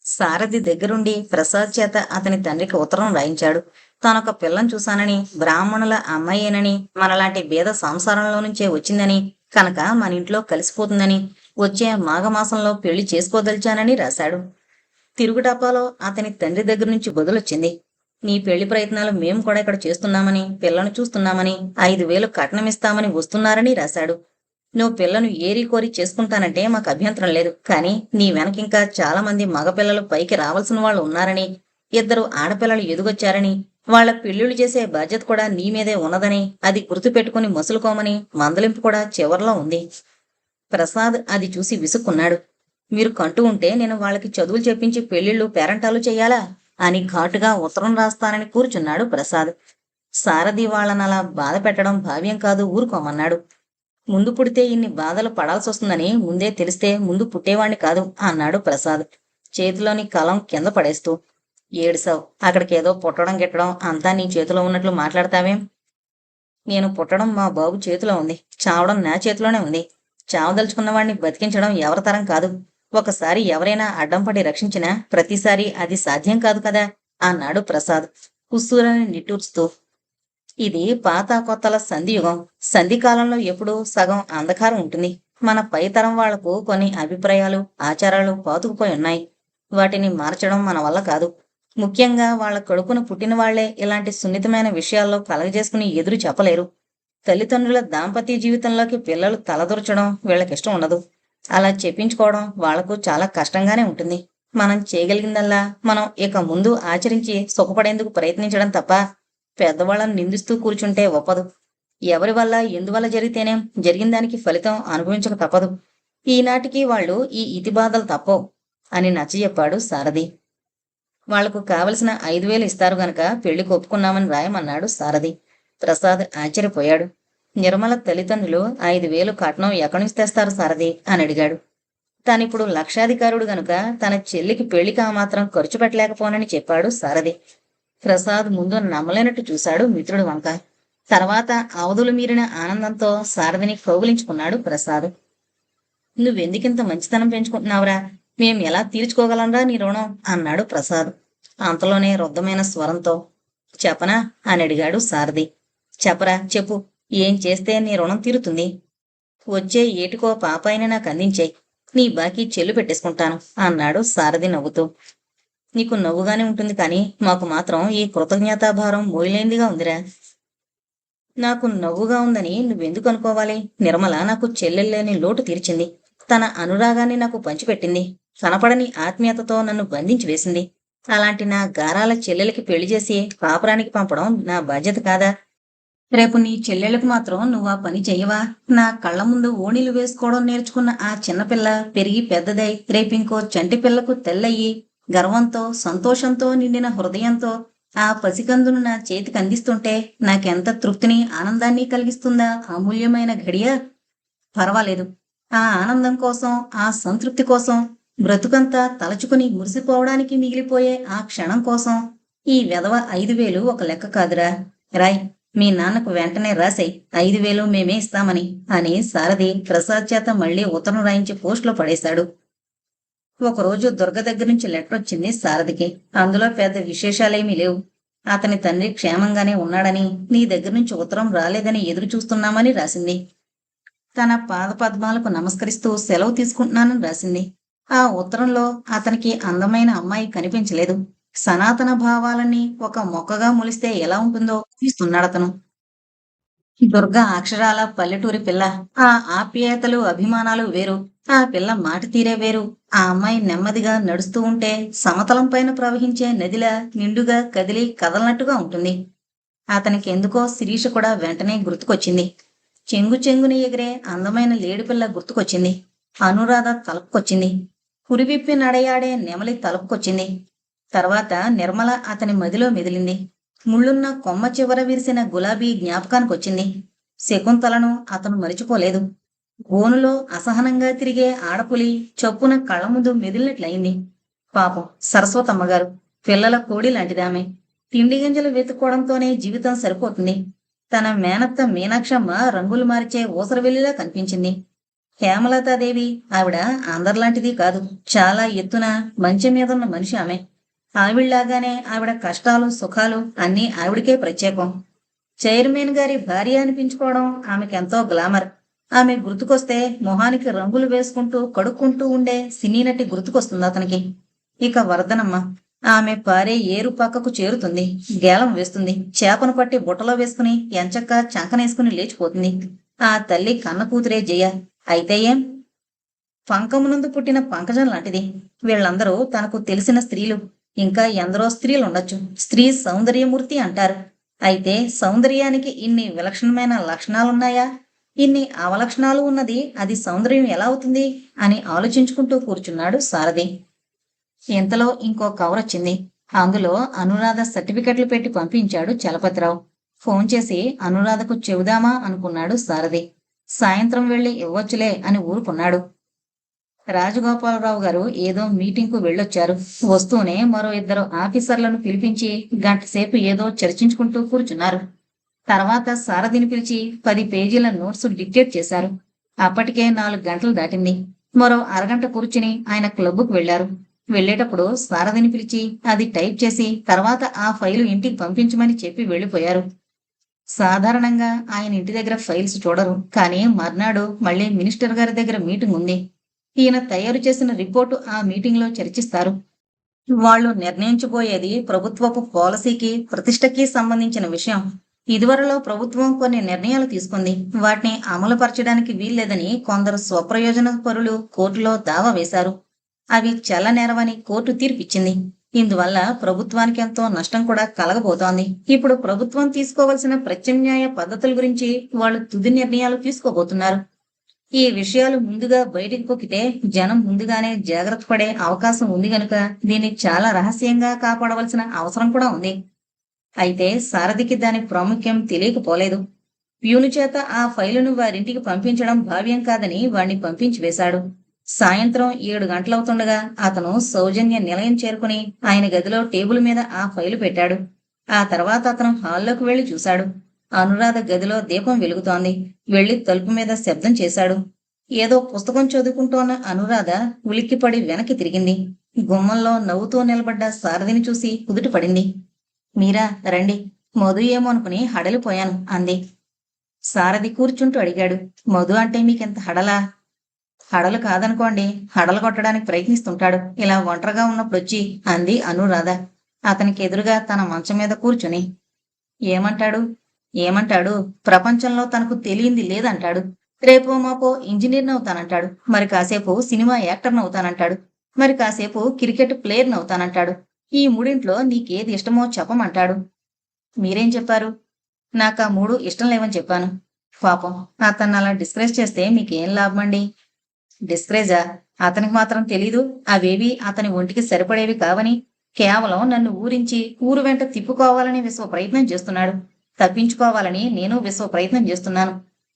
సారథి దగ్గరుండి ప్రసాద్ చేత అతని తండ్రికి ఉత్తరం రాయించాడు. తానొక పిల్లని చూశానని, బ్రాహ్మణుల అమ్మాయేనని, మనలాంటి బీద సంసారంలో నుంచే వచ్చిందని, కనుక మన ఇంట్లో కలిసిపోతుందని, వచ్చే మాఘమాసంలో పెళ్లి చేసుకోదలిచానని రాశాడు. తిరుగుటపాలో అతని తండ్రి దగ్గర నుంచి బదులొచ్చింది. నీ పెళ్లి ప్రయత్నాలు మేము కూడా ఇక్కడ చేస్తున్నామని, పిల్లను చూస్తున్నామని, 5,000 కట్నమిస్తామని వస్తున్నారని రాశాడు. నువ్వు పిల్లను ఏరి కోరి చేసుకుంటానంటే మాకు అభ్యంతరం లేదు. కానీ నీ వెనకింకా చాలా మంది మగపిల్లలు పైకి రావాల్సిన వాళ్ళు ఉన్నారని, 2 ఆడపిల్లలు ఎదుగొచ్చారని, వాళ్ళ పెళ్లిళ్ళు చేసే బాధ్యత కూడా నీ మీదే ఉన్నదని, అది గుర్తుపెట్టుకుని మసులుకోమని మందలింపు కూడా చివర్లో ఉంది. ప్రసాద్ అది చూసి విసుక్కున్నాడు. మీరు కంటూ ఉంటే నేను వాళ్ళకి చదువులు చెప్పించి పెళ్లిళ్ళు పేరంటాలు చెయ్యాలా అని ఘాటుగా ఉత్తరం రాస్తానని కూర్చున్నాడు ప్రసాద్. సారథి వాళ్ళనలా బాధ పెట్టడం భావ్యం కాదు, ఊరుకోమన్నాడు. ముందు పుడితే ఇన్ని బాధలు పడాల్సొస్తుందని ముందే తెలిస్తే ముందు పుట్టేవాణ్ణి కాదు అన్నాడు ప్రసాద్ చేతిలోని కలం కింద పడేస్తూ. ఏడుసావు. అక్కడికేదో పుట్టడం గిట్టడం అంతా నీ చేతిలో ఉన్నట్లు మాట్లాడతావేం? నేను పుట్టడం మా బాబు చేతిలో ఉంది, చావడం నా చేతిలోనే ఉంది. చావదలుచుకున్న వాడిని బతికించడం ఎవరి తరం కాదు. ఒకసారి ఎవరైనా అడ్డం పడి రక్షించినా ప్రతిసారి అది సాధ్యం కాదు కదా అన్నాడు ప్రసాద్ కుస్తూరని నిట్టూర్చుతూ. ఇది పాత కొత్తల సంధియుగం. సంధి కాలంలో ఎప్పుడూ సగం అంధకారం ఉంటుంది. మన పైతరం వాళ్లకు కొన్ని అభిప్రాయాలు, ఆచారాలు పాతుకుపోయి ఉన్నాయి. వాటిని మార్చడం మన వల్ల కాదు. ముఖ్యంగా వాళ్ళ కడుపున పుట్టిన వాళ్లే ఇలాంటి సున్నితమైన విషయాల్లో కలగజేసుకుని ఎదురు చెప్పలేరు. తల్లిదండ్రుల దాంపత్య జీవితంలోకి పిల్లలు తలదూర్చడం వీళ్ళకిష్టం ఉండదు. అలా చెప్పించుకోవడం వాళ్లకు చాలా కష్టంగానే ఉంటుంది. మనం చేయగలిగిందల్లా మనం ఇక ముందు ఆచరించి సుఖపడేందుకు ప్రయత్నించడం తప్ప పెద్దవాళ్ళని నిందిస్తూ కూర్చుంటే ఒప్పదు. ఎవరి వల్ల ఎందువల్ల జరిగితేనేం జరిగిన దానికి ఫలితం అనుభవించక తప్పదు. ఈనాటికి వాళ్ళు ఈ ఇతిబాధలు తప్పవు అని నచ్చజెప్పాడు సారథి. వాళ్లకు కావలసిన 5,000 ఇస్తారు గనక పెళ్లికి ఒప్పుకున్నామని రాయమన్నాడు సారథి. ప్రసాద్ ఆశ్చర్యపోయాడు. నిర్మల తల్లిదండ్రులు 5,000 కట్నం ఎక్కడి నుంచి తెస్తారు సారథి అని అడిగాడు. తానిప్పుడు లక్షాధికారుడు గనుక తన చెల్లికి పెళ్లికి ఆ మాత్రం ఖర్చు పెట్టలేకపోనని చెప్పాడు సారథి. ప్రసాద్ ముందు నమ్మలేనట్టు చూశాడు మిత్రుడు వంక. తర్వాత అవధులు మీరిన ఆనందంతో సారథిని కౌగిలించుకున్నాడు ప్రసాద్. నువ్వెందుకింత మంచితనం పెంచుకుంటున్నావురా? మేం ఎలా తీర్చుకోగలంరా నీ రుణం అన్నాడు ప్రసాద్ అంతలోనే రుద్ధమైన స్వరంతో. చెప్పనా అని అడిగాడు సారథి. చెప్పరా, చెప్పు. ఏం చేస్తే నీ రుణం తీరుతుంది? వచ్చే ఏటికో పాపాయిని నాకు అందించేయి. నీ బాకీ చెల్లు పెట్టేసుకుంటాను అన్నాడు సారథి నవ్వుతూ. నీకు నవ్వుగానే ఉంటుంది కానీ మాకు మాత్రం ఈ కృతజ్ఞతాభారం మోయలేందిగా ఉందిరా. నాకు నవ్వుగా ఉందని నువ్వెందుకు అనుకోవాలి? నిర్మల నాకు చెల్లెల్లేని లోటు తీర్చింది. తన అనురాగాన్ని నాకు పంచిపెట్టింది. కనపడని ఆత్మీయతతో నన్ను బంధించి వేసింది. అలాంటి నా గారాల చెల్లెలకి పెళ్లి చేసి కాపురానికి పంపడం నా బాధ్యత కాదా? రేపు నీ చెల్లెలకు మాత్రం నువ్వు ఆ పని చెయ్యవా? నా కళ్ళ ముందు ఓణీలు వేసుకోవడం నేర్చుకున్న ఆ చిన్నపిల్ల పెరిగి పెద్దదై రేపింకో చంటి పిల్లకు తెల్లయ్యి గర్వంతో సంతోషంతో నిండిన హృదయంతో ఆ పసికందును నా చేతికి అందిస్తుంటే నాకెంత తృప్తిని ఆనందాన్ని కలిగిస్తుందా అమూల్యమైన ఘడియ. పర్వాలేదు. ఆ ఆనందం కోసం, ఆ సంతృప్తి కోసం, బ్రతుకంతా తలచుకుని మురిసిపోవడానికి మిగిలిపోయే ఆ క్షణం కోసం ఈ వెధవ 5,000 ఒక లెక్క కాదురా. రాయ్, మీ నాన్నకు వెంటనే రాసేయ్, 5,000 మేమే ఇస్తామని అని సారథి ప్రసాద్ చేత మళ్లీ ఉత్తరం రాయించి పోస్టులో పడేశాడు. ఒకరోజు దుర్గ దగ్గర నుంచి లెటర్ వచ్చింది సారథికి. అందులో పెద్ద విశేషాలేమీ లేవు. అతని తండ్రి క్షేమంగానే ఉన్నాడని, నీ దగ్గర నుంచి ఉత్తరం రాలేదని ఎదురు చూస్తున్నామని రాసింది. తన పాదపద్మాలకు నమస్కరిస్తూ సెలవు తీసుకుంటున్నానని రాసింది. ఆ ఉత్తరంలో అతనికి అందమైన అమ్మాయి కనిపించలేదు. సనాతన భావాలన్నీ ఒక మొక్కగా మొలిస్తే ఎలా ఉంటుందో ఊహిస్తున్నాడతను. దుర్గ అక్షరాల పల్లెటూరి పిల్ల. ఆ ఆప్యాయతలు అభిమానాలు వేరు. ఆ పిల్ల మాట తీరే వేరు. ఆ అమ్మాయి నెమ్మదిగా నడుస్తూ ఉంటే సమతలం పైన ప్రవహించే నదిలా నిండుగా కదిలి కదలనట్టుగా ఉంటుంది. అతనికి ఎందుకో శిరీష కూడా వెంటనే గుర్తుకొచ్చింది. చెంగు చెంగున ఎగిరే అందమైన లేడిపిల్ల గుర్తుకొచ్చింది. అనురాధ తలుపుకొచ్చింది. కురివిప్పి నడయాడే నెమలి తలుపుకొచ్చింది. తర్వాత నిర్మల అతని మదిలో మెదిలింది. ముళ్ళున్న కొమ్మ చివర విరిసిన గులాబీ జ్ఞాపకానికొచ్చింది. శకుంతలను అతను మరిచిపోలేదు. గోనులో అసహనంగా తిరిగే ఆడపులి చొప్పున కళ్ళ ముందు మెదిలినట్లయింది. పాపం సరస్వతమ్మగారు పిల్లల కోడి లాంటిదామె. తిండి గింజలు వెతుక్కోవడంతోనే జీవితం సరిపోతుంది. తన మేనత్త మీనాక్షమ్మ రంగులు మార్చే ఊసరవెల్లిలా కనిపించింది. హేమలతాదేవి ఆవిడ అందరిలాంటిది కాదు. చాలా ఎత్తున మంచె మీదున్న మనిషి ఆమె. ఆవిళ్లాగానే ఆవిడ కష్టాలు సుఖాలు అన్నీ ఆవిడకే ప్రత్యేకం. చైర్మన్ గారి భార్య అనిపించుకోవడం ఆమెకెంతో గ్లామర్. ఆమె గుర్తుకొస్తే మొహానికి రంగులు వేసుకుంటూ కడుక్కుంటూ ఉండే సినీ నటి గుర్తుకొస్తుంది అతనికి. ఇక వరదనమ్మ. ఆమె పారే ఏరు పక్కకు చేరుతుంది, గేలం వేస్తుంది, చేపను పట్టి బుట్టలో వేసుకుని ఎంచక్కా చంకనేసుకుని లేచిపోతుంది. ఆ తల్లి కన్న కూతురే జయ. అయితే ఏం? పంకమునందు పుట్టిన పంకజం లాంటిది. వీళ్ళందరూ తనకు తెలిసిన స్త్రీలు. ఇంకా ఎందరో స్త్రీలుండొచ్చు. స్త్రీ సౌందర్యమూర్తి అంటారు. అయితే సౌందర్యానికి ఇన్ని విలక్షణమైన లక్షణాలున్నాయా? ఇన్ని అవలక్షణాలు ఉన్నది అది సౌందర్యం ఎలా అవుతుంది అని ఆలోచించుకుంటూ కూర్చున్నాడు సారథి. ఇంతలో ఇంకో కవర్ వచ్చింది. అందులో అనురాధ సర్టిఫికెట్లు పెట్టి పంపించాడు చలపతిరావు. ఫోన్ చేసి అనురాధకు చెబుదామా అనుకున్నాడు సారథి. సాయంత్రం వెళ్లి ఇవ్వొచ్చులే అని ఊరుకున్నాడు. రాజగోపాలరావు గారు ఏదో మీటింగ్కు వెళ్ళొచ్చారు. వస్తూనే మరో ఇద్దరు ఆఫీసర్లను పిలిపించి గంటసేపు ఏదో చర్చించుకుంటూ కూర్చున్నారు. తర్వాత సారథిని పిలిచి 10 పేజీల నోట్స్ డిక్టేట్ చేశారు. అప్పటికే 4 గంటలు దాటింది. మరో అరగంట కూర్చుని ఆయన క్లబ్కు వెళ్లారు. వెళ్లేటప్పుడు సారథిని పిలిచి అది టైప్ చేసి తర్వాత ఆ ఫైలు ఇంటికి పంపించమని చెప్పి వెళ్లిపోయారు. సాధారణంగా ఆయన ఇంటి దగ్గర ఫైల్స్ చూడరు. కానీ మర్నాడు మళ్ళీ మినిస్టర్ గారి దగ్గర మీటింగ్ ఉంది. ఈయన తయారు చేసిన రిపోర్టు ఆ మీటింగ్లో చర్చిస్తారు. వాళ్ళు నిర్ణయించబోయేది ప్రభుత్వపు పాలసీకి ప్రతిష్టకి సంబంధించిన విషయం. ఇదివరలో ప్రభుత్వం కొన్ని నిర్ణయాలు తీసుకుంది. వాటిని అమలుపరచడానికి వీల్లేదని కొందరు స్వప్రయోజన పరులు కోర్టులో దావా వేశారు. అవి చెల్లనేరవని కోర్టు తీర్పిచ్చింది. ఇందువల్ల ప్రభుత్వానికి ఎంతో నష్టం కూడా కలగబోతోంది. ఇప్పుడు ప్రభుత్వం తీసుకోవలసిన ప్రత్యామ్నాయ పద్ధతుల గురించి వాళ్ళు తుది నిర్ణయాలు తీసుకోబోతున్నారు. ఈ విషయాలు ముందుగా బయటికి పొక్కితే జనం ముందుగానే జాగ్రత్త పడే అవకాశం ఉంది గనుక దీన్ని చాలా రహస్యంగా కాపాడవలసిన అవసరం కూడా ఉంది. అయితే సారథికి దాని ప్రాముఖ్యం తెలియకపోలేదు. ప్యూను చేత ఆ ఫైలును వారింటికి పంపించడం భావ్యం కాదని వాణ్ణి పంపించి వేశాడు. సాయంత్రం 7 గంటలవుతుండగా అతను సౌజన్య నిలయం చేరుకుని ఆయన గదిలో టేబుల్ మీద ఆ ఫైలు పెట్టాడు. ఆ తర్వాత అతను హాల్లోకి వెళ్లి చూశాడు. అనురాధ గదిలో దీపం వెలుగుతోంది. వెళ్లి తలుపు మీద శబ్దం చేశాడు. ఏదో పుస్తకం చదువుకుంటోన్న అనురాధ ఉలిక్కిపడి వెనక్కి తిరిగింది. గుమ్మంలో నవ్వుతూ నిలబడ్డ సారథిని చూసి కుదుట పడింది. మీరా రండి, మధు ఏమో అనుకుని హడలిపోయాను అంది. సారథి కూర్చుంటూ అడిగాడు. మధు అంటే మీకెంత హడలా? హడలు కాదనుకోండి, హడలు కొట్టడానికి ప్రయత్నిస్తుంటాడు ఇలా ఒంటరిగా ఉన్నప్పుడొచ్చి అంది అనురాధ అతనికి ఎదురుగా తన మంచం మీద కూర్చుని. ఏమంటాడు? ఏమంటాడు? ప్రపంచంలో తనకు తెలియంది లేదంటాడు. రేపో మాపో ఇంజనీర్ నవుతానంటాడు. మరి కాసేపు సినిమా యాక్టర్ నవుతానంటాడు. మరి కాసేపు క్రికెట్ ప్లేయర్ నవుతానంటాడు. ఈ మూడింట్లో నీకేది ఇష్టమో చెప్పమంటాడు. మీరేం చెప్పారు? నాకు ఆ 3 ఇష్టం లేవని చెప్పాను. పాపం, అతన్ని అలా డిస్కరేజ్ చేస్తే మీకేం లాభమండి? డిస్కరేజా? అతనికి మాత్రం తెలీదు అవేవి అతని ఒంటికి సరిపడేవి కావని. కేవలం నన్ను ఊరించి ఊరు వెంట తిప్పుకోవాలని విశ్వ ప్రయత్నం చేస్తున్నాడు. తప్పించుకోవాలని నేను విశ్వ ప్రయత్నం చేస్తున్నాను.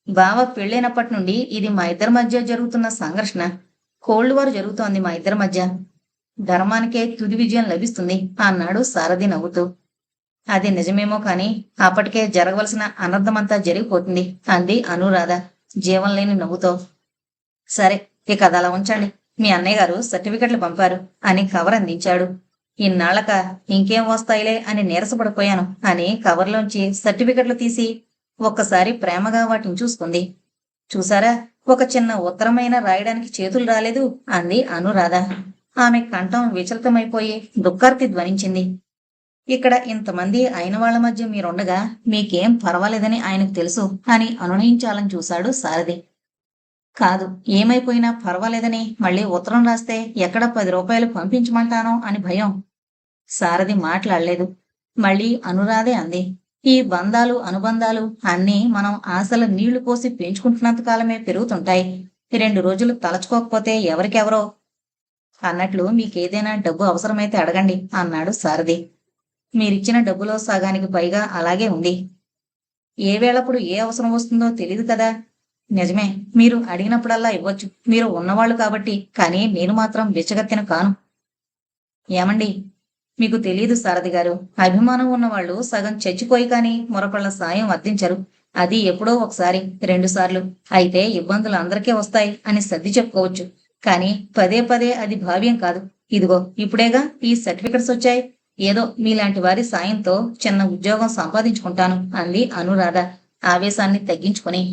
బావ పెళ్ళైనప్పటి నుండి ఇది మా ఇద్దరి మధ్య జరుగుతున్న సంఘర్షణ. కోల్డ్ వార్ జరుగుతోంది మా ఇద్దరి మధ్య. ధర్మానికే తుది విజయం లభిస్తుంది అన్నాడు సారథి నవ్వుతూ. అది నిజమేమో కాని అప్పటికే జరగవలసిన అనర్థమంతా జరిగిపోతుంది అంది అనురాధ జీవం లేని నవ్వుతో. సరే, ఇక అది అలా ఉంచండి. మీ అన్నయ్య గారు సర్టిఫికెట్లు పంపారు అని కవర్ అందించాడు. ఇన్నాళ్లక ఇంకేం వస్తాయిలే అని నీరసపడిపోయాను అని కవర్లోంచి సర్టిఫికెట్లు తీసి ఒక్కసారి ప్రేమగా వాటిని చూసుకుంది. చూసారా, ఒక చిన్న ఉత్తరమైన రాయడానికి చేతులు రాలేదు అంది అనురాధ. ఆమె కంఠం విచలితమైపోయి దుఃఖార్తి ధ్వనించింది. ఇక్కడ ఇంతమంది అయిన వాళ్ల మధ్య మీరుండగా మీకేం పర్వాలేదని ఆయనకు తెలుసు అని అనునయించాలని చూశాడు సారథి. కాదు, ఏమైపోయినా పర్వాలేదని మళ్ళీ ఉత్తరం రాస్తే ఎక్కడ 10 రూపాయలు పంపించమంటానో అని భయం. సారథి మాట్లాడలేదు. మళ్ళీ అనురాధే అంది. ఈ బంధాలు అనుబంధాలు అన్నీ మనం ఆశల నీళ్లు పోసి పెంచుకుంటున్నంత కాలమే పెరుగుతుంటాయి. 2 రోజులు తలచుకోకపోతే ఎవరికెవరో. అన్నట్లు మీకేదైనా డబ్బు అవసరమైతే అడగండి అన్నాడు సారథి. మీరిచ్చిన డబ్బులో సగానికి పైగా అలాగే ఉంది. ఏ వేళప్పుడు ఏ అవసరం వస్తుందో తెలీదు కదా. నిజమే, మీరు అడిగినప్పుడల్లా ఇవ్వచ్చు. మీరు ఉన్నవాళ్లు కాబట్టి. కానీ నేను మాత్రం బిచ్చగత్తెను కాను. ఏమండి, మీకు తెలీదు సారథి గారు, అభిమానం ఉన్నవాళ్లు సగం చచ్చిపోయి కానీ మరొకళ్ళ సాయం వర్తించరు. అది ఎప్పుడో ఒకసారి, 2 సార్లు. అయితే ఇబ్బందులు అందరికీ వస్తాయి అని సర్ది చెప్పుకోవచ్చు. కానీ పదే పదే అది భావ్యం కాదు. ఇదిగో ఇప్పుడేగా ఈ సర్టిఫికెట్స్ వచ్చాయి. ఏదో మీలాంటి వారి సాయంతో చిన్న ఉద్యోగం సంపాదించుకుంటాను అంది అనురాధ ఆవేశాన్ని తగ్గించుకొని.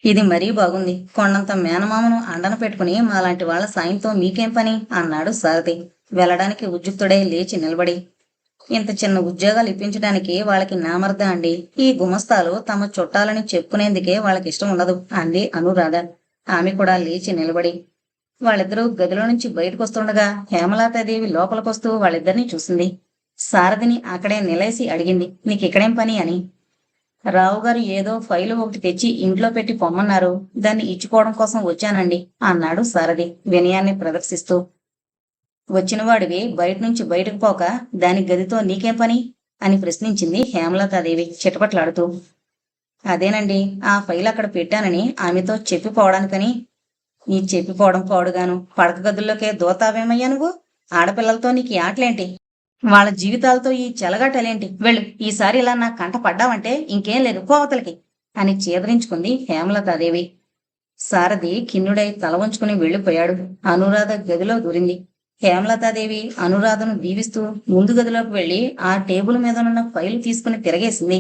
ఇది మరీ బాగుంది. కొండంత మేనమామను అండన పెట్టుకుని మాలాంటి వాళ్ళ సాయంతో మీకేం పని అన్నాడు సారథి వెళ్ళడానికి ఉద్యుక్తుడై లేచి నిలబడి. ఇంత చిన్న ఉద్యోగాలు ఇప్పించడానికి వాళ్ళకి నామర్దా అండి. ఈ గుమస్తాలు తమ చుట్టాలని చెప్పుకునేందుకే వాళ్ళకి ఇష్టం ఉండదు అంది అనురాధ. ఆమె కూడా లేచి నిలబడి. వాళ్ళిద్దరూ గదిలో నుంచి బయటకొస్తుండగా హేమలతాదేవి లోపలికొస్తూ వాళ్ళిద్దరినీ చూసింది. సారథిని అక్కడే నిలేసి అడిగింది, నీకిక్కడేం పని అని. రావుగారు ఏదో ఫైలు ఒకటి తెచ్చి ఇంట్లో పెట్టి పొమ్మన్నారు. దాన్ని ఇచ్చుకోవడం కోసం వచ్చానండి అన్నాడు సారథి వినయాన్ని ప్రదర్శిస్తూ. వచ్చినవాడివి బయటనుంచి బయటకు పోక దాని గదితో నీకేం పని అని ప్రశ్నించింది హేమలతాదేవి చిటపట్లాడుతూ. అదేనండి, ఆ ఫైల్ అక్కడ పెట్టానని ఆమెతో చెప్పిపోవడానికని. నీ చెప్పిపోవడం పాడుగాను, పడక గదుల్లోకే దోతావేమయ్యా నువ్వు? ఆడపిల్లలతో నీకు ఈ ఆటలేంటి? వాళ్ళ జీవితాలతో ఈ చెలగాటలేంటి? వెళ్ళు, ఈసారి ఇలా నా కంట పడ్డావంటే ఇంకేం లేదు, పోవతలకి అని చీదరించుకుంది హేమలతాదేవి. సారథి ఖిన్నుడై తల వంచుకుని వెళ్ళిపోయాడు. అనురాధ గదిలో దూరింది. హేమలతాదేవి అనురాధను దీవిస్తూ ముందు గదిలోకి వెళ్లి ఆ టేబుల్ మీదనున్న ఫైలు తీసుకుని తిరగేసింది.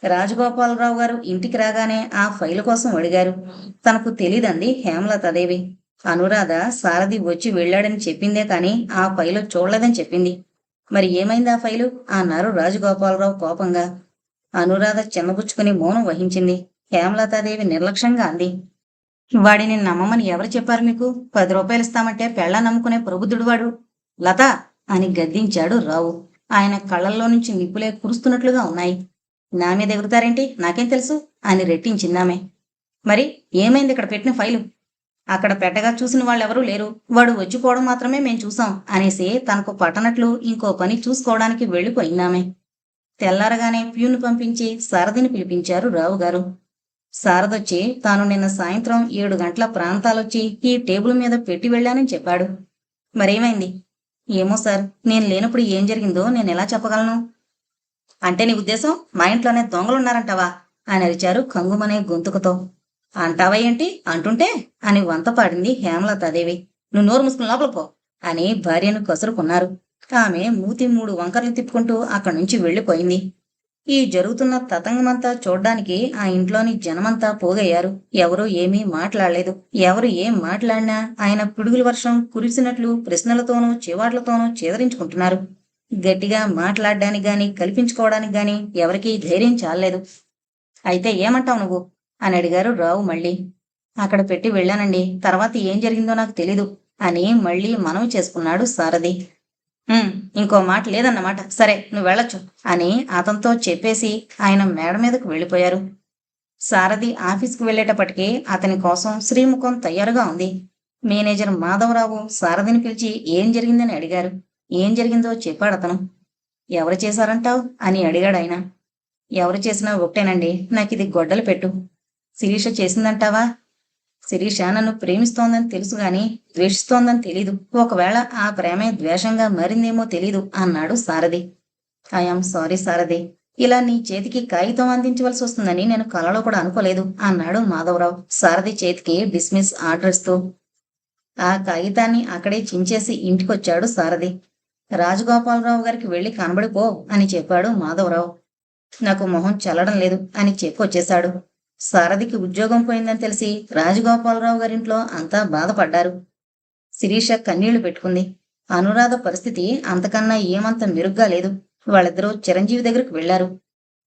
రాజగోపాలరావు గారు ఇంటికి రాగానే ఆ ఫైలు కోసం అడిగారు. తనకు తెలీదంది హేమలతాదేవి. అనురాధ సారథి వచ్చి వెళ్ళాడని చెప్పిందే కాని ఆ ఫైలు చూడలేదని చెప్పింది. మరి ఏమైంది ఆ ఫైలు అన్నారు రాజగోపాలరావు కోపంగా. అనురాధ చిన్నబుచ్చుకుని మౌనం వహించింది. హేమలతాదేవి నిర్లక్ష్యంగా అంది, వాడిని నమ్మమని ఎవరు చెప్పారు మీకు? 10 రూపాయలు ఇస్తామంటే పెళ్ళా నమ్ముకునే ప్రబుద్ధుడు వాడు. లత అని గద్దించాడు రావు. ఆయన కళ్ళల్లో నుంచి నిప్పులే కురుస్తున్నట్లుగా ఉన్నాయి. నా మీద ఎగురుతారేంటి? నాకేం తెలుసు అని రెట్టించిందామె. మరి ఏమైంది ఇక్కడ పెట్టిన ఫైలు? అక్కడ పెట్టగా చూసిన వాళ్ళెవరూ లేరు. వాడు వచ్చిపోవడం మాత్రమే మేం చూసాం అనేసి తనకు పట్టనట్లు ఇంకో పని చూసుకోవడానికి వెళ్ళిపోయిందామె. తెల్లారగానే ప్యూను పంపించి సారథిని పిలిపించారు రావుగారు. సారథొచ్చి తాను నిన్న సాయంత్రం 7 గంటల ప్రాంతాలొచ్చి ఈ టేబుల్ మీద పెట్టి వెళ్ళానని చెప్పాడు. మరేమైంది? ఏమో సార్, నేను లేనప్పుడు ఏం జరిగిందో నేనెలా చెప్పగలను? అంటే నీ ఉద్దేశం మా ఇంట్లోనే దొంగలున్నారంటావా అని అరిచారు కంగుమనే గొంతుకుతో. అంటావా ఏంటి? అంటుంటే అని వంతపాడింది హేమలతాదేవి. నువ్వు నోరు మూసుకుని లోపల పో అని భార్యను కసురుకున్నారు. ఆమె మూతి 3 వంకర్లు తిప్పుకుంటూ అక్కడి నుంచి వెళ్ళిపోయింది. ఈ జరుగుతున్న తతంగమంతా చూడ్డానికి ఆ ఇంట్లోని జనమంతా పోగయ్యారు. ఎవరూ ఏమీ మాట్లాడలేదు. ఎవరు ఏం మాట్లాడినా ఆయన పిడుగుల వర్షం కురిసినట్లు ప్రశ్నలతోనూ చివాట్లతోనూ చేదరించుకుంటున్నారు. గట్టిగా మాట్లాడడానికి గాని కల్పించుకోవడానికి గాని ఎవరికీ ధైర్యం చాలలేదు. అయితే ఏమంటావు నువ్వు అని అడిగారు రావు మళ్ళీ. అక్కడ పెట్టి వెళ్ళానండి, తర్వాత ఏం జరిగిందో నాకు తెలీదు అని మళ్ళీ మనవి చేసుకున్నాడు సారథి. ఇంకో మాట లేదన్నమాట. సరే, నువ్వు వెళ్ళొచ్చు అని అతనితో చెప్పేసి ఆయన మేడ మీదకు వెళ్ళిపోయారు. సారథి ఆఫీస్కి వెళ్ళేటప్పటికీ అతని కోసం శ్రీముఖం తయారుగా ఉంది. మేనేజర్ మాధవరావు సారథిని పిలిచి ఏం జరిగిందని అడిగారు. ఏం జరిగిందో చెప్పాడతను. ఎవరు చేశారంటావు అని అడిగాడాయన. ఎవరు చేసినా ఒకటేనండి, నాకిది గొడ్డలు పెట్టు. శిరీష చేసిందంటావా? శిరీష నన్ను ప్రేమిస్తోందని తెలుసు గాని ద్వేషిస్తోందని తెలీదు. ఒకవేళ ఆ ప్రేమే ద్వేషంగా మారిందేమో తెలీదు అన్నాడు సారథి. ఐఎమ్ సారీ సారథి, ఇలా నీ చేతికి కాగితం అందించవలసి వస్తుందని నేను కలలో కూడా అనుకోలేదు అన్నాడు మాధవరావు సారథి చేతికి డిస్మిస్ ఆర్డర్ ఇస్తూ. ఆ కాగితాన్ని అక్కడే చించేసి ఇంటికొచ్చాడు సారథి. రాజగోపాలరావు గారికి వెళ్ళి కనబడిపో అని చెప్పాడు మాధవరావు. నాకు మొహం చల్లడం లేదు అని చెప్పొచ్చేశాడు. సారథికి ఉద్యోగం పోయిందని తెలిసి రాజగోపాలరావు గారింట్లో అంతా బాధపడ్డారు. శిరీష కన్నీళ్లు పెట్టుకుంది. అనురాధ పరిస్థితి అంతకన్నా ఏమంత మెరుగ్గా లేదు. వాళ్ళిద్దరూ చిరంజీవి దగ్గరకు వెళ్లారు.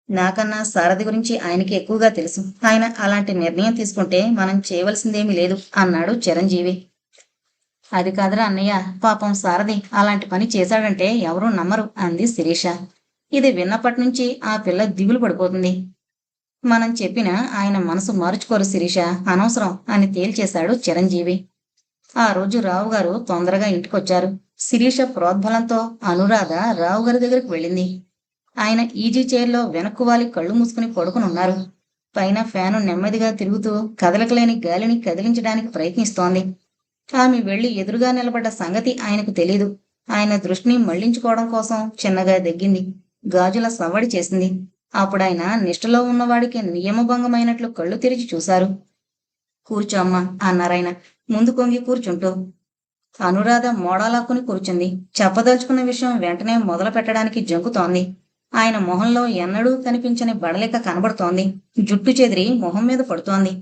నాకన్నా సారథి గురించి ఆయనకి ఎక్కువగా తెలుసు. ఆయన అలాంటి నిర్ణయం తీసుకుంటే మనం చేయవలసిందేమీ లేదు అన్నాడు చిరంజీవి. అది కాదురా అన్నయ్య, పాపం సారథి అలాంటి పని చేశాడంటే ఎవరూ నమ్మరు అంది శిరీష. ఇది విన్నప్పటి నుంచి ఆ పిల్ల దిగులు పడిపోతుంది. మనం చెప్పినా ఆయన మనసు మార్చుకోరు శిరీష, అనవసరం అని తేల్చేశాడు చిరంజీవి. ఆ రోజు రావుగారు తొందరగా ఇంటికొచ్చారు. శిరీష ప్రోద్బలంతో అనురాధ రావుగారి దగ్గరికి వెళ్ళింది. ఆయన ఈజీ చైర్లో వెనక్కు వాలి కళ్ళు మూసుకుని పడుకునున్నారు. పైన ఫ్యాను నెమ్మదిగా తిరుగుతూ కదలకలేని గాలిని కదిలించడానికి ప్రయత్నిస్తోంది. ఆమె వెళ్లి ఎదురుగా నిలబడ్డ సంగతి ఆయనకు తెలీదు. ఆయన దృష్టిని మళ్లించుకోవడం కోసం చిన్నగా దగ్గింది. గాజుల సవ్వడి చేసింది. అప్పుడాయన నిష్ఠలో ఉన్నవాడికి నియమభంగమైనట్లు కళ్ళు తెరిచి చూశారు. కూర్చో అమ్మా అన్నారాయన ముందు కొంగి కూర్చుంటూ. అనురాధ మోడాలాక్కుని కూర్చుంది. చెప్పదలుచుకున్న విషయం వెంటనే మొదలు పెట్టడానికి జంకుతోంది. ఆయన మొహంలో ఎన్నడూ కనిపించని బడలిక కనబడుతోంది. జుట్టు చెదిరి మొహం మీద పడుతోంది.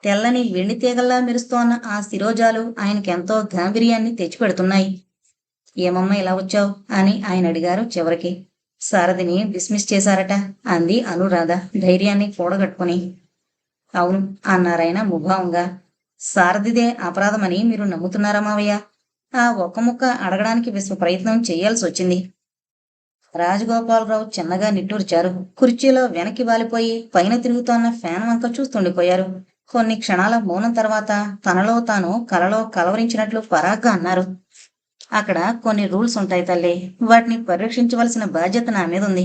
తెల్లని వెండి తీగల్లా మెరుస్తోన్న ఆ శిరోజాలు ఆయనకెంతో గాంభీర్యాన్ని తెచ్చిపెడుతున్నాయి. ఏమమ్మా ఇలా వచ్చావు అని ఆయన అడిగారు చివరికి. సారథిని డిస్మిస్ చేశారట అంది అనురాధ ధైర్యాన్ని కూడగట్టుకుని. అవును అన్నారాయన ముభావంగా. సారథిదే అపరాధమని మీరు నమ్ముతున్నారా మావయ్య? ఆ ఒక్క ముక్క అడగడానికి విశ్వ ప్రయత్నం చేయాల్సి వచ్చింది. రాజగోపాలరావు చిన్నగా నిట్టూర్చారు. కుర్చీలో వెనక్కి వాలిపోయి పైన తిరుగుతోన్న ఫ్యాన్ వంక చూస్తుండిపోయారు. కొన్ని క్షణాల మౌనం తర్వాత తనలో తాను కలలో కలవరించినట్లు పరాగ్గా అన్నారు. అక్కడ కొన్ని రూల్స్ ఉంటాయి తల్లి. వాటిని పరిరక్షించవలసిన బాధ్యత నా మీద ఉంది.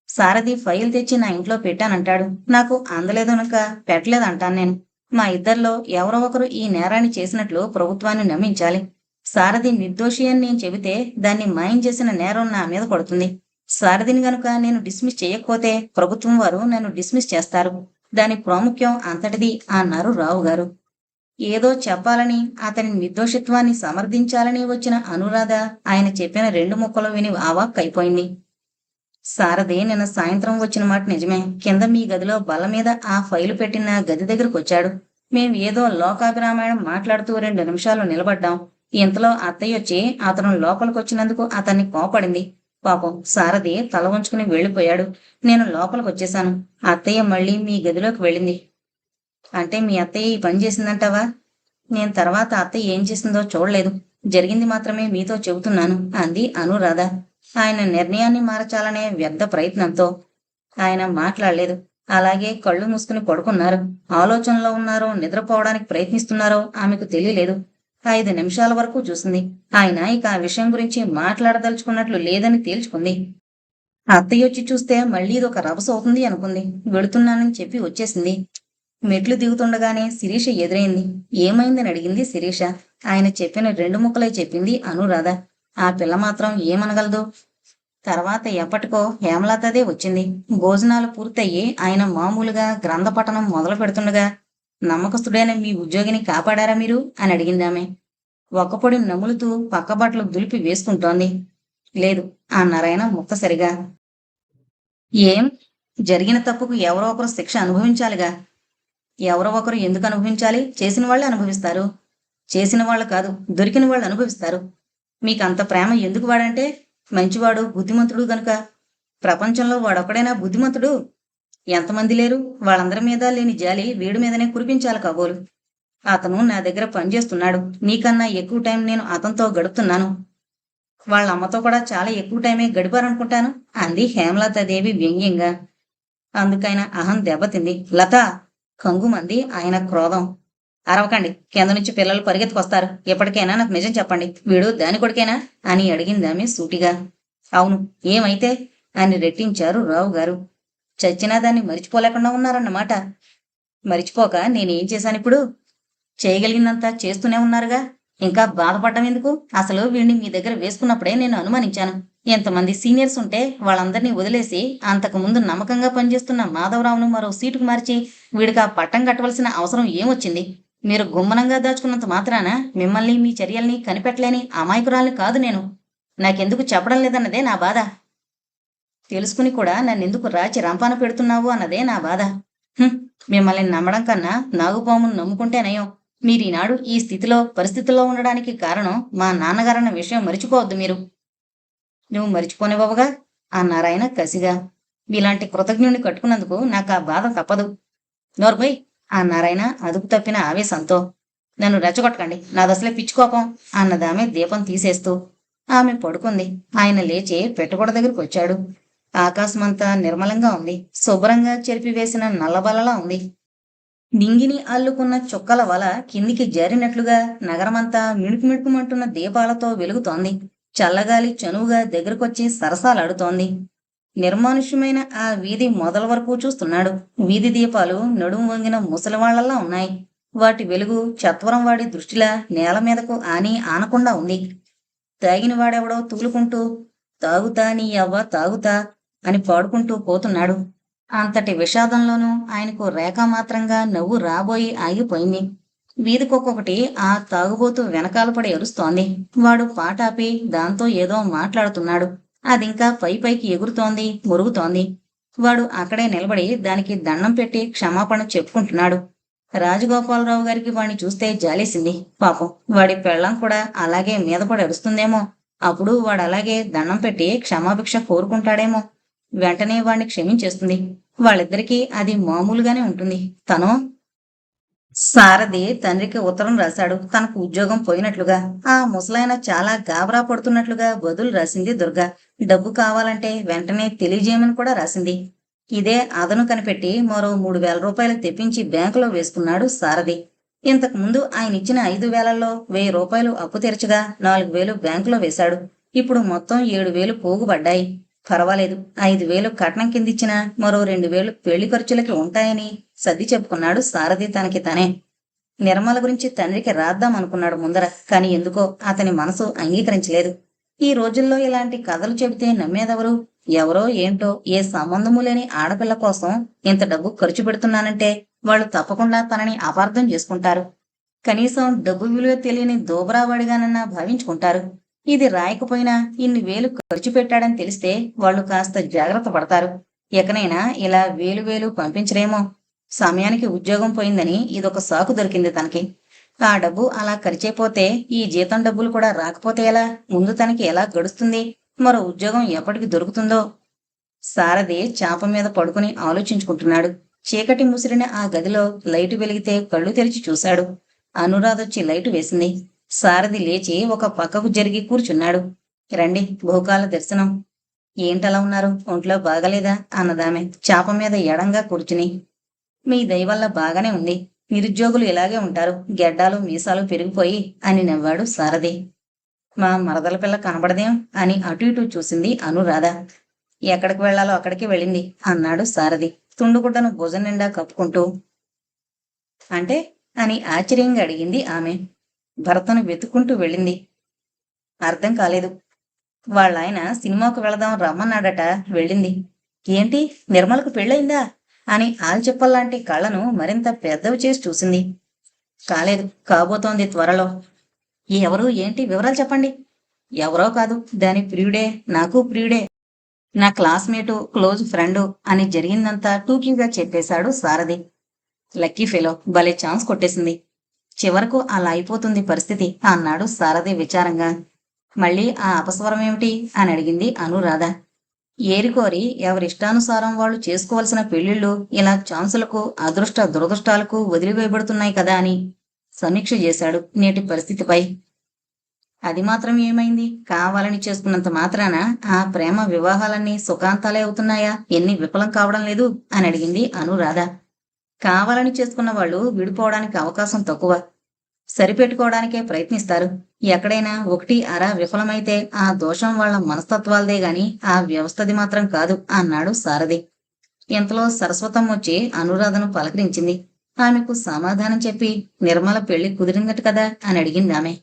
సారథి ఫైల్ తెచ్చి నా ఇంట్లో పెట్టానంటాడు. నాకు అందలేదనక పెట్టలేదంటాను నేను. మా ఇద్దరిలో ఎవరో ఒకరు ఈ నేరాన్ని చేసినట్లు ప్రభుత్వాన్ని నమ్మించాలి. సారథి నిర్దోషి అని నేను చెబితే దాన్ని మాయం చేసిన నేరం నా మీద పడుతుంది. సారథిని గనుక నేను డిస్మిస్ చేయకపోతే ప్రభుత్వం వారు నన్ను డిస్మిస్ చేస్తారు. దాని ప్రాముఖ్యం అంతటిది అన్నారు రావు గారు. ఏదో చెప్పాలని అతని నిర్దోషిత్వాన్ని సమర్థించాలని వచ్చిన అనురాధ ఆయన చెప్పిన 2 ముక్కలు విని ఆవాక్కైపోయింది. సారథి నిన్న సాయంత్రం వచ్చిన మాట నిజమే. కింద మీ గదిలో బల్ల మీద ఆ ఫైలు పెట్టిన గది దగ్గరకు వచ్చాడు. మేం ఏదో లోకాభిరామాయణం మాట్లాడుతూ 2 నిమిషాలు నిలబడ్డాం. ఇంతలో అత్తయ్య వచ్చి అతను లోపలికొచ్చినందుకు అతన్ని కోపడింది. పాపం సారథి తల వంచుకుని వెళ్ళిపోయాడు. నేను లోపలికొచ్చేశాను. అత్తయ్య మళ్ళీ మీ గదిలోకి వెళ్ళింది. అంటే మీ అత్తయ్య ఈ పని చేసిందంటావా? నేను తర్వాత అత్తయ్య ఏం చేసిందో చూడలేదు. జరిగింది మాత్రమే మీతో చెబుతున్నాను అంది అనురాధ ఆయన నిర్ణయాన్ని మార్చాలనే వ్యర్థ ప్రయత్నంతో. ఆయన మాట్లాడలేదు. అలాగే కళ్ళు మూసుకుని పడుకున్నారు. ఆలోచనలో ఉన్నారో నిద్రపోవడానికి ప్రయత్నిస్తున్నారో ఆమెకు తెలియలేదు. 5 నిమిషాల వరకు చూసింది. ఆయన ఇక ఆ విషయం గురించి మాట్లాడదలుచుకున్నట్లు లేదని తేల్చుకుంది. అత్తయ్య వచ్చి చూస్తే మళ్ళీ ఇదొక రభస అవుతుంది అనుకుంది. వెళుతున్నానని చెప్పి వచ్చేసింది. మెట్లు దిగుతుండగానే శిరీష ఎదురైంది. ఏమైందని అడిగింది శిరీష. ఆయన చెప్పిన 2 ముక్కలే చెప్పింది అనురాధ. ఆ పిల్ల మాత్రం ఏమనగలదు? తర్వాత ఎప్పటికో హేమలతదే వచ్చింది. భోజనాలు పూర్తయ్యి ఆయన మామూలుగా గ్రంథ పఠనం మొదలు పెడుతుండగా, నమ్మకస్తుడైన మీ ఉద్యోగిని కాపాడారా మీరు అని అడిగిందామె. ఒక్కపొడి నములుతూ పక్క బట్టలు దులిపి వేసుకుంటోంది. లేదు అన్నారాయన ముక్తసరిగా. ఏం? జరిగిన తప్పుకు ఎవరో ఒకరు శిక్ష అనుభవించాలిగా. ఎవరో ఒకరు ఎందుకు అనుభవించాలి? చేసిన వాళ్ళే అనుభవిస్తారు. చేసిన వాళ్ళు కాదు, దొరికిన వాళ్ళు అనుభవిస్తారు. మీకంత ప్రేమ ఎందుకు వాడంటే? మంచివాడు, బుద్ధిమంతుడు గనుక. ప్రపంచంలో వాడొక్కడైనా బుద్ధిమంతుడు? ఎంతమంది లేరు? వాళ్ళందరి మీద లేని జాలి వీడి మీదనే కురిపించాలి కాబోలు. అతను నా దగ్గర పనిచేస్తున్నాడు. నీకన్నా ఎక్కువ టైం నేను అతనితో గడుపుతున్నాను. వాళ్ళ అమ్మతో కూడా చాలా ఎక్కువ టైమే గడిపారనుకుంటాను అంది హేమలతాదేవి వ్యంగ్యంగా. అందుకైనా అహం దెబ్బతింది. లత! కంగుమంది ఆయన క్రోధం. అరవకండి, కింద నుంచి పిల్లలు పరిగెత్తుకొస్తారు. ఎప్పటికైనా నాకు నిజం చెప్పండి. వీడు దాని కొడుకేనా అని అడిగిందామె సూటిగా. అవును, ఏమైతే అని రెట్టించారు రావు గారు. చచ్చినా దాన్ని మరిచిపోలేకుండా ఉన్నారన్నమాట. మరిచిపోక నేనేం చేశానిప్పుడు? చేయగలిగినంత చేస్తూనే ఉన్నారుగా. ఇంకా బాధపడ్డం ఎందుకు? అసలు వీడిని మీ దగ్గర వేసుకున్నప్పుడే నేను అనుమానించాను. ఎంతమంది సీనియర్స్ ఉంటే వాళ్ళందరినీ వదిలేసి అంతకుముందు నమ్మకంగా పనిచేస్తున్న మాధవరావును మరో సీటుకు మార్చి వీడికి ఆ పట్టం కట్టవలసిన అవసరం ఏమొచ్చింది? మీరు గుమ్మనంగా దాచుకున్నంత మాత్రాన మిమ్మల్ని మీ చర్యల్ని కనిపెట్టలేని అమాయకురాల్ని కాదు నేను. నాకెందుకు చెప్పడం లేదన్నదే నా బాధ. తెలుసుకుని కూడా నన్నెందుకు రాచి రంపాన పెడుతున్నావు అన్నదే నా బాధ. మిమ్మల్ని నమ్మడం కన్నా నాగుపామును నమ్ముకుంటే నయం. మీరీనాడు ఈ పరిస్థితిలో ఉండడానికి కారణం మా నాన్నగారన్న విషయం మరిచిపోవద్దు మీరు. నువ్వు మరిచిపోనివ్వవుగా అన్నారాయన కసిగా. ఇలాంటి కృతజ్ఞుని కట్టుకున్నందుకు నాకు ఆ బాధ తప్పదు. నోర్బోయ్ అన్నారాయన అదుపు తప్పిన ఆవేశంతో. నన్ను రెచ్చగొట్టకండి, నాదసలే పిచ్చుకోపం అన్నదామె దీపం తీసేస్తూ. ఆమె పడుకుంది. ఆయన లేచి పెట్టగొడ దగ్గరకు వచ్చాడు. ఆకాశమంతా నిర్మలంగా ఉంది. శుభ్రంగా చెరిపివేసిన నల్లబలలా ఉంది. నింగిని అల్లుకున్న చుక్కల వల కిందికి జారినట్లుగా నగరమంతా మిణుకుమిణుకుమంటున్న దీపాలతో వెలుగుతోంది. చల్లగాలి చనువుగా దగ్గరకొచ్చి సరసాలాడుతోంది. నిర్మానుష్యమైన ఆ వీధి మొదల వరకు చూస్తున్నాడు. వీధి దీపాలు నడుము వంగిన ముసలివాళ్లలా ఉన్నాయి. వాటి వెలుగు చత్వరం వాడి దృష్టిలా నేల మీదకు ఆనకుండా ఉంది. తాగిన వాడెవడో తూలుకుంటూ తాగుతా నీ అవ్వ తాగుతా అని పాడుకుంటూ పోతున్నాడు. అంతటి విషాదంలోనూ ఆయనకు రేఖామాత్రంగా నవ్వు రాబోయి ఆగిపోయింది. వీధికొక్కొక్కటి ఆ తాగుబోతు వెనకాల పడి అరుస్తోంది. వాడు పాటాపి దాంతో ఏదో మాట్లాడుతున్నాడు. అదింకా పైపైకి ఎగురుతోంది, మురుగుతోంది. వాడు అక్కడే నిలబడి దానికి దండం పెట్టి క్షమాపణ చెప్పుకుంటున్నాడు. రాజగోపాలరావు గారికి వాణ్ణి చూస్తే జాలేసింది. పాపం వాడి పెళ్ళాం కూడా అలాగే మీద పడి అరుస్తుందేమో. అప్పుడు వాడలాగే దండం పెట్టి క్షమాభిక్ష కోరుకుంటాడేమో. వెంటనే వాణ్ణి క్షమించేస్తుంది. వాళ్ళిద్దరికీ అది మామూలుగానే ఉంటుంది. తనో సారథి తండ్రికి ఉత్తరం రాశాడు. తనకు ఉద్యోగం పోయినట్లుగా. ఆ ముసలాయన చాలా గాబరా పడుతున్నట్లుగా బదులు రాసింది దుర్గ. డబ్బు కావాలంటే వెంటనే తెలియజేయమని కూడా రాసింది. ఇదే అదను కనిపెట్టి మరో 3,000 రూపాయలు తెప్పించి బ్యాంకులో వేసుకున్నాడు సారథి. ఇంతకు ముందు ఆయన ఇచ్చిన 5,000లో 1,000 రూపాయలు అప్పు తీర్చగా 4,000 బ్యాంకులో వేశాడు. ఇప్పుడు మొత్తం 7,000 పోగుబడ్డాయి. పర్వాలేదు, 5,000 కట్నం కిందిచ్చినా మరో 2,000 పెళ్లి ఖర్చులకి ఉంటాయని సర్ది చెప్పుకున్నాడు సారథి తనకి తనే. నిర్మల గురించి తండ్రికి రాద్దాం అనుకున్నాడు ముందర. కాని ఎందుకో అతని మనసు అంగీకరించలేదు. ఈ రోజుల్లో ఇలాంటి కథలు చెబితే నమ్మేదెవరు? ఎవరో ఏంటో ఏ సంబంధము లేని ఆడపిల్ల కోసం ఇంత డబ్బు ఖర్చు పెడుతున్నానంటే వాళ్ళు తప్పకుండా తనని అపార్థం చేసుకుంటారు. కనీసం డబ్బు విలువ తెలియని దోబరావాడిగానన్నా భావించుకుంటారు. ఇది రాయకపోయినా ఇన్ని వేలు ఖర్చు పెట్టాడని తెలిస్తే వాళ్ళు కాస్త జాగ్రత్త పడతారు. ఎకనైనా ఇలా వేలు వేలు పంపించరేమో. సమయానికి ఉద్యోగం పోయిందని ఇదొక సాకు దొరికింది తనకి. ఆ డబ్బు అలా ఖర్చయిపోతే ఈ జీతం డబ్బులు కూడా రాకపోతే ఎలా? ముందు తనకి ఎలా గడుస్తుంది? మరో ఉద్యోగం ఎప్పటికి దొరుకుతుందో? సారథి చాప మీద పడుకుని ఆలోచించుకుంటున్నాడు. చీకటి ముసిరిన ఆ గదిలో లైటు వెలిగితే కళ్ళు తెరిచి చూశాడు. అనురాధొచ్చి లైటు వేసింది. సారథి లేచి ఒక పక్కకు జరిగి కూర్చున్నాడు. రండి, భూకాల దర్శనం. ఏంటలా ఉన్నారు? ఒంట్లో బాగలేదా అన్నదామె చాప మీద ఎడంగా కూర్చుని. మీ దయవల్ల బాగానే ఉంది. నిరుద్యోగులు ఇలాగే ఉంటారు. గెడ్డాలు మీసాలు పెరిగిపోయి అని నవ్వాడు సారథి. మా మరదల పిల్ల కనబడదేం అని అటు ఇటు చూసింది అనురాధ. ఎక్కడికి వెళ్లాలో అక్కడికి వెళ్ళింది అన్నాడు సారథి తుండుగుడ్డను భుజం నిండా కప్పుకుంటూ. అంటే అని ఆశ్చర్యంగా అడిగింది ఆమె. భర్తను వెతుక్కుంటూ వెళ్ళింది. అర్థం కాలేదు. వాళ్ళాయన సినిమాకు వెళదాం రమ్మన్నాడట. వెళ్ళింది. ఏంటి, నిర్మలకు పెళ్ళయిందా అని ఆల్చెప్పల్లాంటి కళ్ళను మరింత పెద్దవి చేసి చూసింది. కాలేదు, కాబోతోంది త్వరలో. ఎవరు, ఏంటి, వివరాలు చెప్పండి. ఎవరో కాదు, దాని ప్రియుడే, నాకు ప్రియుడే, నా క్లాస్మేటు, క్లోజ్ ఫ్రెండు అని జరిగిందంతా టూకీగా చెప్పేశాడు సారథి. లక్కీ ఫెలో, భలే ఛాన్స్ కొట్టేసింది. చివరకు అలా అయిపోతుంది పరిస్థితి అన్నాడు సారథి విచారంగా. మళ్ళీ ఆ అపస్వరం ఏమిటి అని అడిగింది అనురాధ. ఏరికోరి ఎవరిష్టానుసారం వాళ్ళు చేసుకోవలసిన పెళ్లిళ్ళు ఇలా ఛాన్సులకు, అదృష్ట దురదృష్టాలకు వదిలివేయబడుతున్నాయి కదా అని సమీక్ష చేశాడు నేటి పరిస్థితిపై. అది మాత్రం ఏమైంది? కావాలని చేసుకున్నంత మాత్రాన ఆ ప్రేమ వివాహాలన్నీ సుఖాంతాలే అవుతున్నాయా? ఎన్ని విఫలం కావడం లేదు అని అడిగింది అనురాధ. కావాలని చేసుకున్న వాళ్ళు విడిపోవడానికి అవకాశం తక్కువ. సరిపెట్టుకోవడానికే ప్రయత్నిస్తారు. ఎక్కడైనా ఒకటి అర విఫలమైతే ఆ దోషం వాళ్ల మనస్తత్వాలదే గాని ఆ వ్యవస్థది మాత్రం కాదు అన్నాడు సారథి. ఇంతలో సరస్వతం వచ్చి అనురాధను పలకరించింది. ఆమెకు సమాధానం చెప్పి నిర్మల పెళ్లి కుదిరిందట కదా అని అడిగింది ఆమె.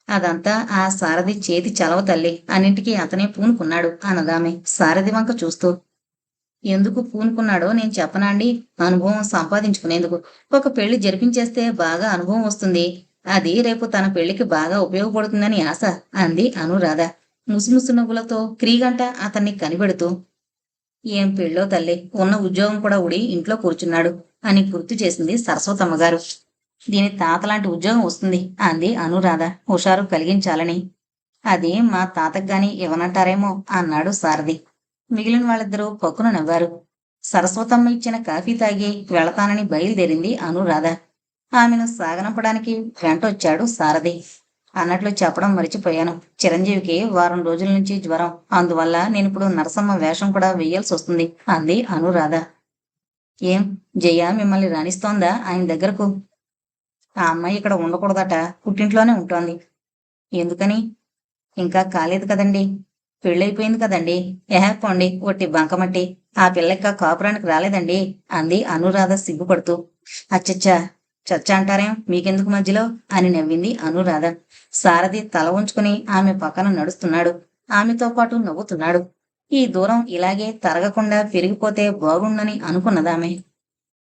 అదంతా ఆ సారథి చేతి చలవ తల్లి, అన్నింటికీ అతనే పూనుకున్నాడు అన్నదామె సారథి వంక చూస్తూ. ఎందుకు పూనుకున్నాడో నేను చెప్పనాండి? అనుభవం సంపాదించుకునేందుకు. ఒక పెళ్లి జరిపించేస్తే బాగా అనుభవం వస్తుంది. అది రేపు తన పెళ్లికి బాగా ఉపయోగపడుతుందని ఆశ అంది అనురాధ ముసుముసు నవ్వులతో క్రీగంట అతన్ని కనిపెడుతూ. ఏం పెళ్ళో తల్లి, ఉన్న ఉద్యోగం కూడా ఊడి ఇంట్లో కూర్చున్నాడు అని గుర్తు చేసింది సరస్వతమ్మ గారు. దీని తాతలాంటి ఉద్యోగం వస్తుంది అంది అనురాధ హుషారు కలిగించాలని. అది మా తాతకు గాని ఇవ్వనంటారేమో అన్నాడు సారథి. మిగిలిన వాళ్ళిద్దరూ పక్కున నవ్వారు. సరస్వతమ్మ ఇచ్చిన కాఫీ తాగి వెళతానని బయలుదేరింది అనురాధ. ఆమెను సాగనంపడానికి వెంటొచ్చాడు సారథి. అన్నట్లు చెప్పడం మరిచిపోయాను. చిరంజీవికి వారం రోజుల నుంచి జ్వరం. అందువల్ల నేనిప్పుడు నరసమ్మ వేషం కూడా వెయ్యాల్సి వస్తుంది అంది అనురాధ. ఏం, జయ మిమ్మల్ని రాణిస్తోందా ఆయన దగ్గరకు? ఆ అమ్మాయి ఇక్కడ ఉండకూడదట, పుట్టింట్లోనే ఉంటోంది. ఎందుకని? ఇంకా కాలేదు కదండి. పెళ్ళైపోయింది కదండి. పోండి, ఒట్టి బంకమట్టి. ఆ పిల్లక్క కాపురానికి రాలేదండి అంది అనురాధ సిగ్గుపడుతూ. అచ్చచ్చా, చచ్చ అంటారేం, మీకెందుకు మధ్యలో అని నవ్వింది అనురాధ. సారథి తల ఉంచుకుని ఆమె పక్కన నడుస్తున్నాడు. ఆమెతో పాటు నవ్వుతున్నాడు. ఈ దూరం ఇలాగే తరగకుండా పెరిగిపోతే బాగుండని అనుకున్నదామె.